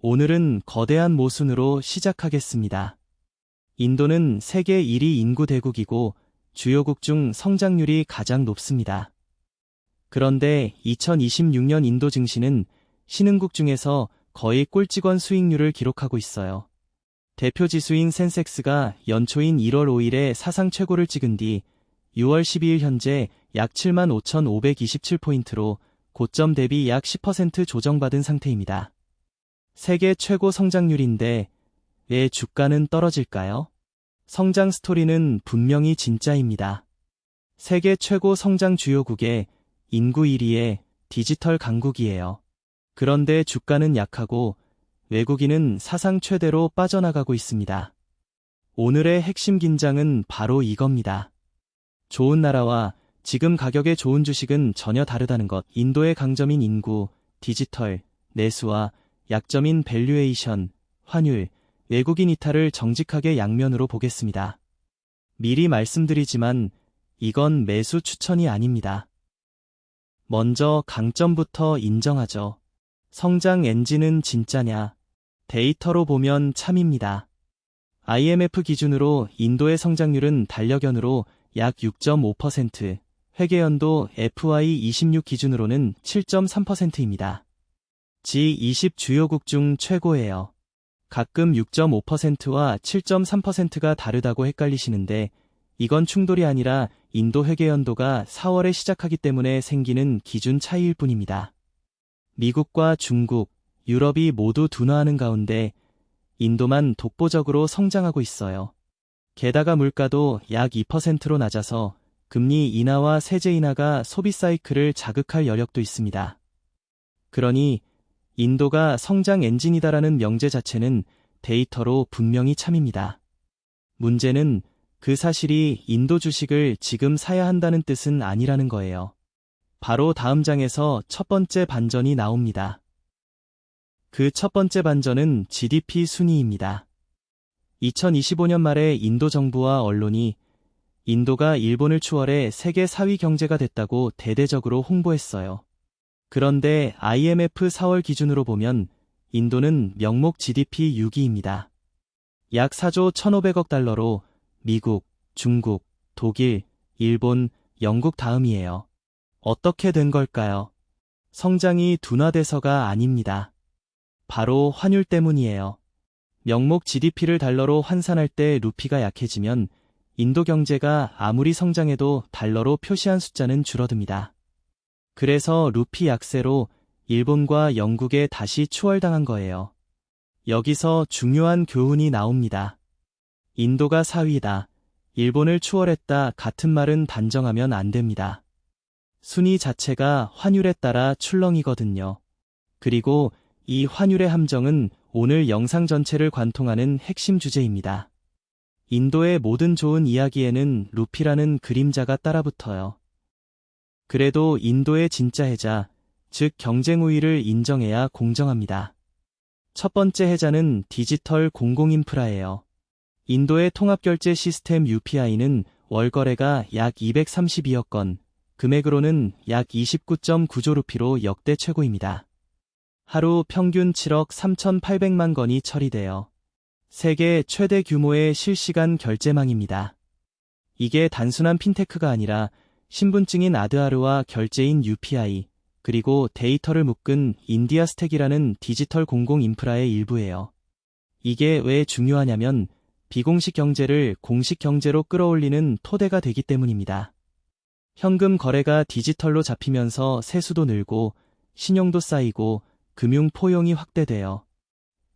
오늘은 거대한 모순으로 시작하겠습니다. 인도는 세계 1위 인구 대국이고 주요국 중 성장률이 가장 높습니다. 그런데 2026년 인도 증시는 신흥국 중에서 거의 꼴찌권 수익률을 기록하고 있어요. 대표 지수인 센섹스가 연초인 1월 5일에 사상 최고를 찍은 뒤 6월 12일 현재 약 75,527포인트로 고점 대비 약 10% 조정받은 상태입니다. 세계 최고 성장률인데 왜 주가는 떨어질까요? 성장 스토리는 분명히 진짜입니다. 세계 최고 성장 주요국의 인구 1위의 디지털 강국이에요. 그런데 주가는 약하고 외국인은 사상 최대로 빠져나가고 있습니다. 오늘의 핵심 긴장은 바로 이겁니다. 좋은 나라와 지금 가격에 좋은 주식은 전혀 다르다는 것. 인도의 강점인 인구, 디지털, 내수와 약점인 밸류에이션, 환율, 외국인 이탈을 정직하게 양면으로 보겠습니다. 미리 말씀드리지만 이건 매수 추천이 아닙니다. 먼저 강점부터 인정하죠. 성장 엔진은 진짜냐? 데이터로 보면 참입니다. IMF 기준으로 인도의 성장률은 달력연으로 약 6.5%, 회계연도 FY26 기준으로는 7.3%입니다. G20 주요국 중 최고예요. 가끔 6.5%와 7.3%가 다르다고 헷갈리시는데 이건 충돌이 아니라 인도 회계연도가 4월에 시작하기 때문에 생기는 기준 차이일 뿐입니다. 미국과 중국, 유럽이 모두 둔화하는 가운데 인도만 독보적으로 성장하고 있어요. 게다가 물가도 약 2%로 낮아서 금리 인하와 세제 인하가 소비 사이클을 자극할 여력도 있습니다. 그러니 인도가 성장 엔진이다라는 명제 자체는 데이터로 분명히 참입니다. 문제는 그 사실이 인도 주식을 지금 사야 한다는 뜻은 아니라는 거예요. 바로 다음 장에서 첫 번째 반전이 나옵니다. 그 첫 번째 반전은 GDP 순위입니다. 2025년 말에 인도 정부와 언론이 인도가 일본을 추월해 세계 4위 경제가 됐다고 대대적으로 홍보했어요. 그런데 IMF 4월 기준으로 보면 인도는 명목 GDP 6위입니다. 약 4조 1,500억 달러로 미국, 중국, 독일, 일본, 영국 다음이에요. 어떻게 된 걸까요? 성장이 둔화돼서가 아닙니다. 바로 환율 때문이에요. 명목 GDP를 달러로 환산할 때 루피가 약해지면 인도 경제가 아무리 성장해도 달러로 표시한 숫자는 줄어듭니다. 그래서 루피 약세로 일본과 영국에 다시 추월당한 거예요. 여기서 중요한 교훈이 나옵니다. 인도가 4위다, 일본을 추월했다 같은 말은 단정하면 안 됩니다. 순위 자체가 환율에 따라 출렁이거든요. 그리고 이 환율의 함정은 오늘 영상 전체를 관통하는 핵심 주제입니다. 인도의 모든 좋은 이야기에는 루피라는 그림자가 따라붙어요. 그래도 인도의 진짜 해자, 즉 경쟁 우위를 인정해야 공정합니다. 첫 번째 해자는 디지털 공공인프라예요. 인도의 통합결제 시스템 UPI는 월 거래가 약 232억 건, 금액으로는 약 29.9조 루피로 역대 최고입니다. 하루 평균 7억 3,800만 건이 처리돼요. 세계 최대 규모의 실시간 결제망입니다. 이게 단순한 핀테크가 아니라 신분증인 아드하르와 결제인 UPI, 그리고 데이터를 묶은 인디아 스택이라는 디지털 공공 인프라의 일부예요. 이게 왜 중요하냐면 비공식 경제를 공식 경제로 끌어올리는 토대가 되기 때문입니다. 현금 거래가 디지털로 잡히면서 세수도 늘고 신용도 쌓이고 금융 포용이 확대돼요.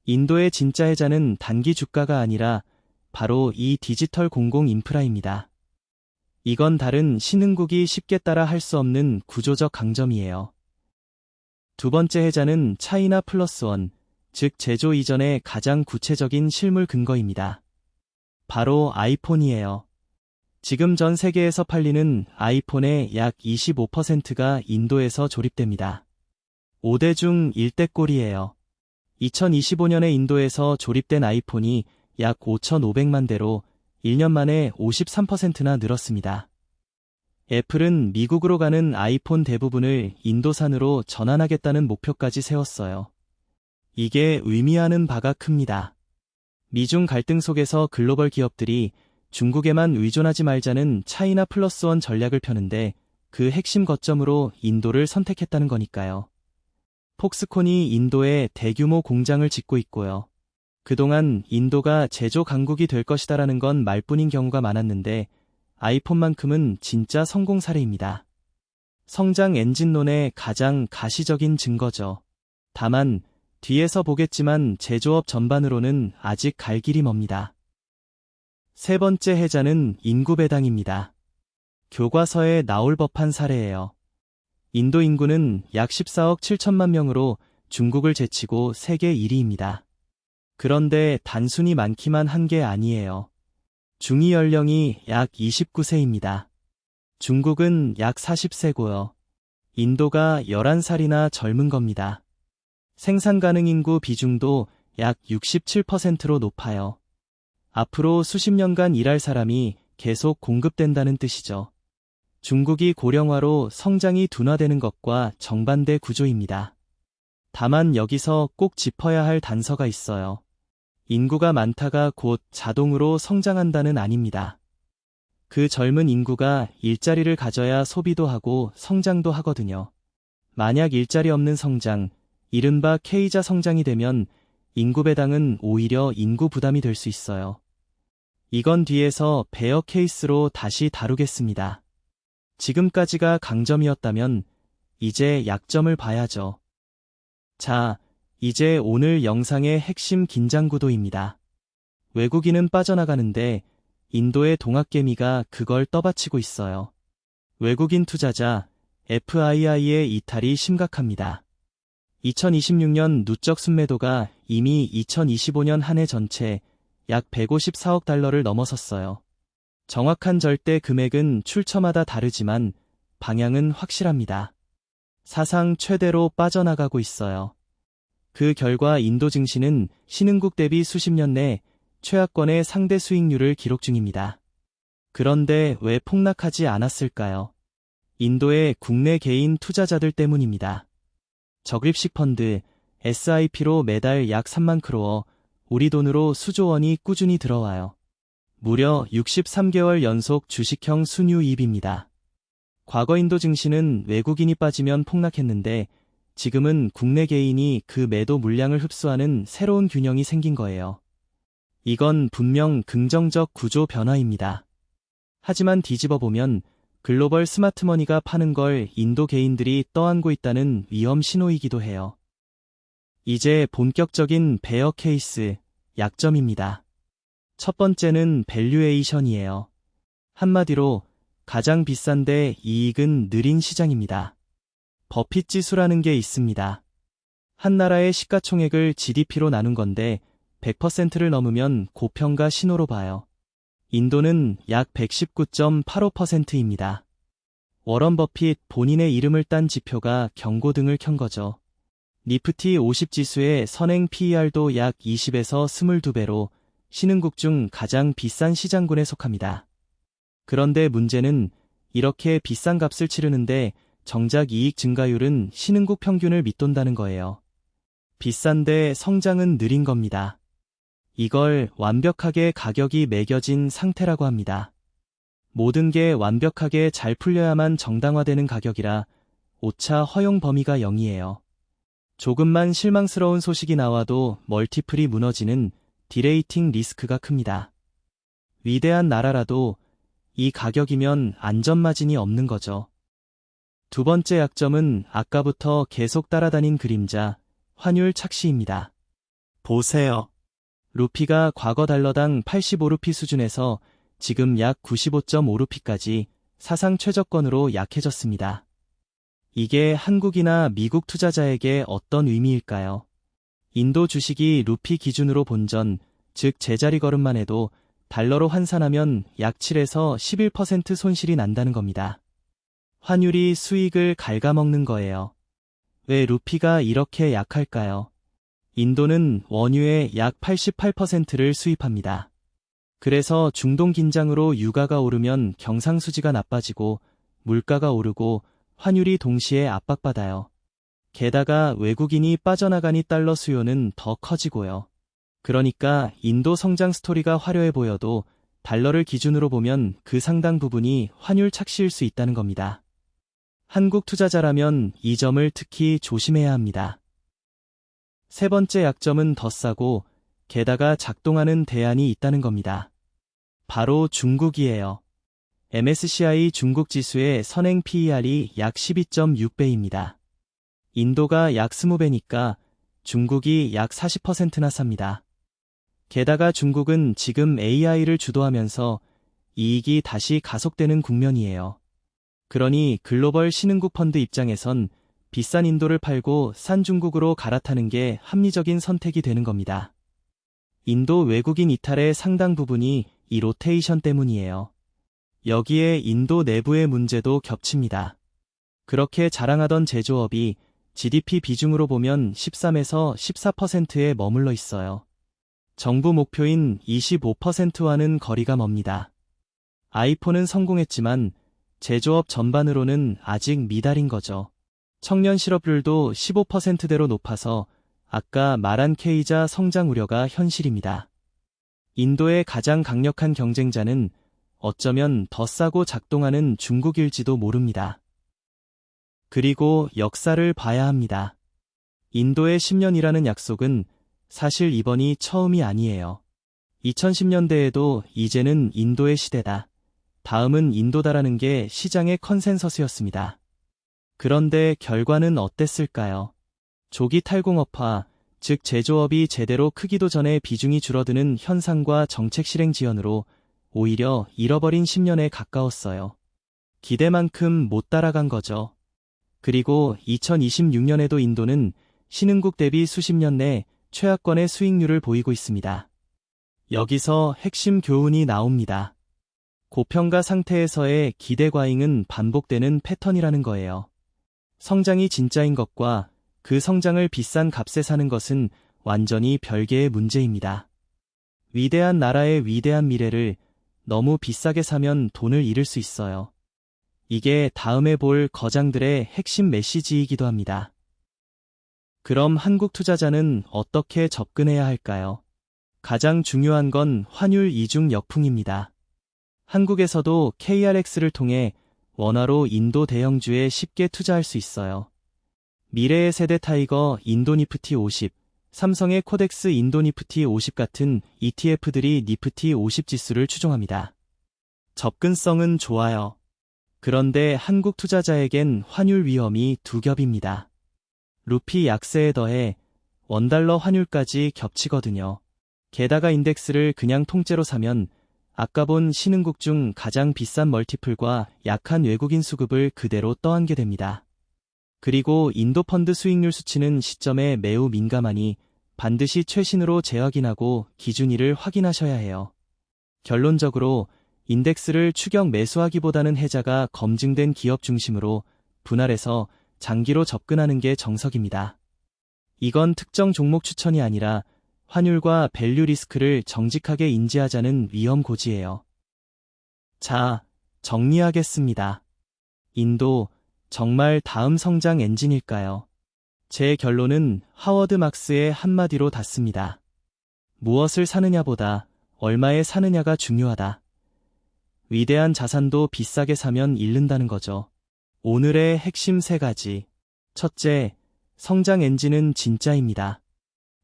인도의 진짜 해자는 단기 주가가 아니라 바로 이 디지털 공공 인프라입니다. 이건 다른 신흥국이 쉽게 따라 할 수 없는 구조적 강점이에요. 두 번째 해자는 차이나 플러스 원, 즉 제조 이전의 가장 구체적인 실물 근거입니다. 바로 아이폰이에요. 지금 전 세계에서 팔리는 아이폰의 약 25%가 인도에서 조립됩니다. 5대 중 1대 꼴이에요. 2025년에 인도에서 조립된 아이폰이 약 5,500만 대로 1년 만에 53%나 늘었습니다. 애플은 미국으로 가는 아이폰 대부분을 인도산으로 전환하겠다는 목표까지 세웠어요. 이게 의미하는 바가 큽니다. 미중 갈등 속에서 글로벌 기업들이 중국에만 의존하지 말자는 차이나 플러스 원 전략을 펴는데 그 핵심 거점으로 인도를 선택했다는 거니까요. 폭스콘이 인도에 대규모 공장을 짓고 있고요. 그동안 인도가 제조 강국이 될 것이다라는 건 말뿐인 경우가 많았는데 아이폰만큼은 진짜 성공 사례입니다. 성장 엔진론의 가장 가시적인 증거죠. 다만 뒤에서 보겠지만 제조업 전반으로는 아직 갈 길이 멉니다. 세 번째 해자는 인구 배당입니다. 교과서에 나올 법한 사례예요. 인도 인구는 약 14억 7천만 명으로 중국을 제치고 세계 1위입니다. 그런데 단순히 많기만 한 게 아니에요. 중위 연령이 약 29세입니다. 중국은 약 40세고요. 인도가 11살이나 젊은 겁니다. 생산 가능 인구 비중도 약 67%로 높아요. 앞으로 수십 년간 일할 사람이 계속 공급된다는 뜻이죠. 중국이 고령화로 성장이 둔화되는 것과 정반대 구조입니다. 다만 여기서 꼭 짚어야 할 단서가 있어요. 인구가 많다가 곧 자동으로 성장한다는 아닙니다. 그 젊은 인구가 일자리를 가져야 소비도 하고 성장도 하거든요. 만약 일자리 없는 성장, 이른바 K자 성장이 되면 인구 배당은 오히려 인구 부담이 될 수 있어요. 이건 뒤에서 베어 케이스로 다시 다루겠습니다. 지금까지가 강점이었다면 이제 약점을 봐야죠. 자, 이제 오늘 영상의 핵심 긴장 구도입니다. 외국인은 빠져나가는데 인도의 동학개미가 그걸 떠받치고 있어요. 외국인 투자자 FII의 이탈이 심각합니다. 2026년 누적 순매도가 이미 2025년 한 해 전체 약 154억 달러를 넘어섰어요. 정확한 절대 금액은 출처마다 다르지만 방향은 확실합니다. 사상 최대로 빠져나가고 있어요. 그 결과 인도 증시는 신흥국 대비 수십 년 내 최하권의 상대 수익률을 기록 중입니다. 그런데 왜 폭락하지 않았을까요? 인도의 국내 개인 투자자들 때문입니다. 적립식 펀드, SIP로 매달 약 3만 크로어, 우리 돈으로 수조 원이 꾸준히 들어와요. 무려 63개월 연속 주식형 순유입입니다. 과거 인도 증시는 외국인이 빠지면 폭락했는데 지금은 국내 개인이 그 매도 물량을 흡수하는 새로운 균형이 생긴 거예요. 이건 분명 긍정적 구조 변화입니다. 하지만 뒤집어 보면 글로벌 스마트머니가 파는 걸 인도 개인들이 떠안고 있다는 위험 신호이기도 해요. 이제 본격적인 베어 케이스, 약점입니다. 첫 번째는 밸류에이션이에요. 한마디로 가장 비싼데 이익은 느린 시장입니다. 버핏 지수라는 게 있습니다. 한 나라의 시가총액을 GDP로 나눈 건데 100%를 넘으면 고평가 신호로 봐요. 인도는 약 119.85%입니다. 워런 버핏 본인의 이름을 딴 지표가 경고등을 켠 거죠. 니프티 50 지수의 선행 PER도 약 20에서 22배로 신흥국 중 가장 비싼 시장군에 속합니다. 그런데 문제는 이렇게 비싼 값을 치르는데 정작 이익 증가율은 신흥국 평균을 밑돈다는 거예요. 비싼데 성장은 느린 겁니다. 이걸 완벽하게 가격이 매겨진 상태라고 합니다. 모든 게 완벽하게 잘 풀려야만 정당화되는 가격이라 오차 허용 범위가 0이에요. 조금만 실망스러운 소식이 나와도 멀티플이 무너지는 디레이팅 리스크가 큽니다. 위대한 나라라도 이 가격이면 안전마진이 없는 거죠. 두 번째 약점은 아까부터 계속 따라다닌 그림자, 환율 착시입니다. 보세요. 루피가 과거 달러당 85루피 수준에서 지금 약 95.5루피까지 사상 최저권으로 약해졌습니다. 이게 한국이나 미국 투자자에게 어떤 의미일까요? 인도 주식이 루피 기준으로 본전, 즉 제자리 걸음만 해도 달러로 환산하면 약 7에서 11% 손실이 난다는 겁니다. 환율이 수익을 갉아먹는 거예요. 왜 루피가 이렇게 약할까요? 인도는 원유의 약 88%를 수입합니다. 그래서 중동 긴장으로 유가가 오르면 경상수지가 나빠지고 물가가 오르고 환율이 동시에 압박받아요. 게다가 외국인이 빠져나가니 달러 수요는 더 커지고요. 그러니까 인도 성장 스토리가 화려해 보여도 달러를 기준으로 보면 그 상당 부분이 환율 착시일 수 있다는 겁니다. 한국 투자자라면 이 점을 특히 조심해야 합니다. 세 번째 약점은 더 싸고 게다가 작동하는 대안이 있다는 겁니다. 바로 중국이에요. MSCI 중국 지수의 선행 PER이 약 12.6배입니다. 인도가 약 20배니까 중국이 약 40%나 삽니다. 게다가 중국은 지금 AI를 주도하면서 이익이 다시 가속되는 국면이에요. 그러니 글로벌 신흥국 펀드 입장에선 비싼 인도를 팔고 싼 중국으로 갈아타는 게 합리적인 선택이 되는 겁니다. 인도 외국인 이탈의 상당 부분이 이 로테이션 때문이에요. 여기에 인도 내부의 문제도 겹칩니다. 그렇게 자랑하던 제조업이 GDP 비중으로 보면 13에서 14%에 머물러 있어요. 정부 목표인 25%와는 거리가 멉니다. 아이폰은 성공했지만 제조업 전반으로는 아직 미달인 거죠. 청년 실업률도 15%대로 높아서 아까 말한 K자 성장 우려가 현실입니다. 인도의 가장 강력한 경쟁자는 어쩌면 더 싸고 작동하는 중국일지도 모릅니다. 그리고 역사를 봐야 합니다. 인도의 10년이라는 약속은 사실 이번이 처음이 아니에요. 2010년대에도 이제는 인도의 시대다. 다음은 인도다라는 게 시장의 컨센서스였습니다. 그런데 결과는 어땠을까요? 조기 탈공업화, 즉 제조업이 제대로 크기도 전에 비중이 줄어드는 현상과 정책 실행 지연으로 오히려 잃어버린 10년에 가까웠어요. 기대만큼 못 따라간 거죠. 그리고 2026년에도 인도는 신흥국 대비 수십 년 내 최하권의 수익률을 보이고 있습니다. 여기서 핵심 교훈이 나옵니다. 고평가 상태에서의 기대 과잉은 반복되는 패턴이라는 거예요. 성장이 진짜인 것과 그 성장을 비싼 값에 사는 것은 완전히 별개의 문제입니다. 위대한 나라의 위대한 미래를 너무 비싸게 사면 돈을 잃을 수 있어요. 이게 다음에 볼 거장들의 핵심 메시지이기도 합니다. 그럼 한국 투자자는 어떻게 접근해야 할까요? 가장 중요한 건 환율 이중 역풍입니다. 한국에서도 KRX를 통해 원화로 인도 대형주에 쉽게 투자할 수 있어요. 미래의 세대 타이거 인도니프티 50, 삼성의 코덱스 인도니프티 50 같은 ETF들이 니프티 50 지수를 추종합니다. 접근성은 좋아요. 그런데 한국 투자자에겐 환율 위험이 두 겹입니다. 루피 약세에 더해 원달러 환율까지 겹치거든요. 게다가 인덱스를 그냥 통째로 사면 아까 본 신흥국 중 가장 비싼 멀티플과 약한 외국인 수급을 그대로 떠안게 됩니다. 그리고 인도 펀드 수익률 수치는 시점에 매우 민감하니 반드시 최신으로 재확인하고 기준일을 확인하셔야 해요. 결론적으로 인덱스를 추격 매수하기보다는 해자가 검증된 기업 중심으로 분할해서 장기로 접근하는 게 정석입니다. 이건 특정 종목 추천이 아니라 환율과 밸류 리스크를 정직하게 인지하자는 위험 고지예요. 자, 정리하겠습니다. 인도, 정말 다음 성장 엔진일까요? 제 결론은 하워드 막스의 한마디로 닿습니다. 무엇을 사느냐보다 얼마에 사느냐가 중요하다. 위대한 자산도 비싸게 사면 잃는다는 거죠. 오늘의 핵심 세 가지. 첫째, 성장 엔진은 진짜입니다.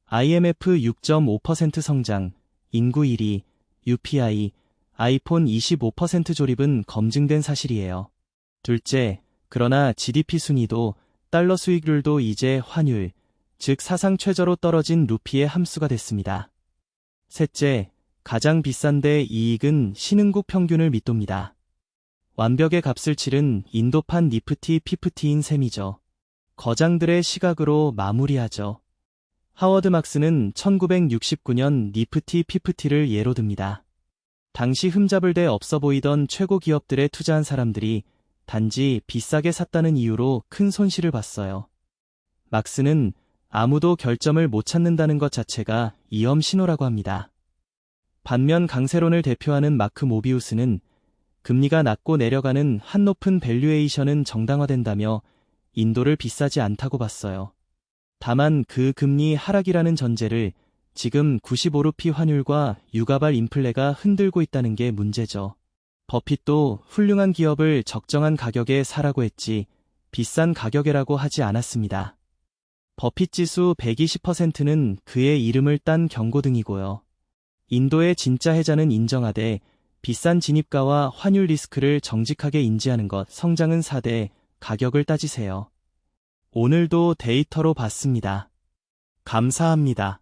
IMF 6.5% 성장, 인구 1위, UPI, 아이폰 25% 조립은 검증된 사실이에요. 둘째, 그러나 GDP 순위도 달러 수익률도 이제 환율, 즉 사상 최저로 떨어진 루피의 함수가 됐습니다. 셋째, 가장 비싼데 이익은 신흥국 평균을 밑돕니다. 완벽의 값을 치른 인도판 니프티 피프티인 셈이죠. 거장들의 시각으로 마무리하죠. 하워드 막스는 1969년 니프티 피프티를 예로 듭니다. 당시 흠잡을 데 없어 보이던 최고 기업들에 투자한 사람들이 단지 비싸게 샀다는 이유로 큰 손실을 봤어요. 막스는 아무도 결점을 못 찾는다는 것 자체가 위험 신호라고 합니다. 반면 강세론을 대표하는 마크 모비우스는 금리가 낮고 내려가는 한높은 밸류에이션은 정당화된다며 인도를 비싸지 않다고 봤어요. 다만 그 금리 하락이라는 전제를 지금 95루피 환율과 유가발 인플레가 흔들고 있다는 게 문제죠. 버핏도 훌륭한 기업을 적정한 가격에 사라고 했지 비싼 가격에라고 하지 않았습니다. 버핏 지수 120%는 그의 이름을 딴 경고등이고요. 인도의 진짜 해자는 인정하되 비싼 진입가와 환율 리스크를 정직하게 인지하는 것. 성장은 4대 가격을 따지세요. 오늘도 데이터로 봤습니다. 감사합니다.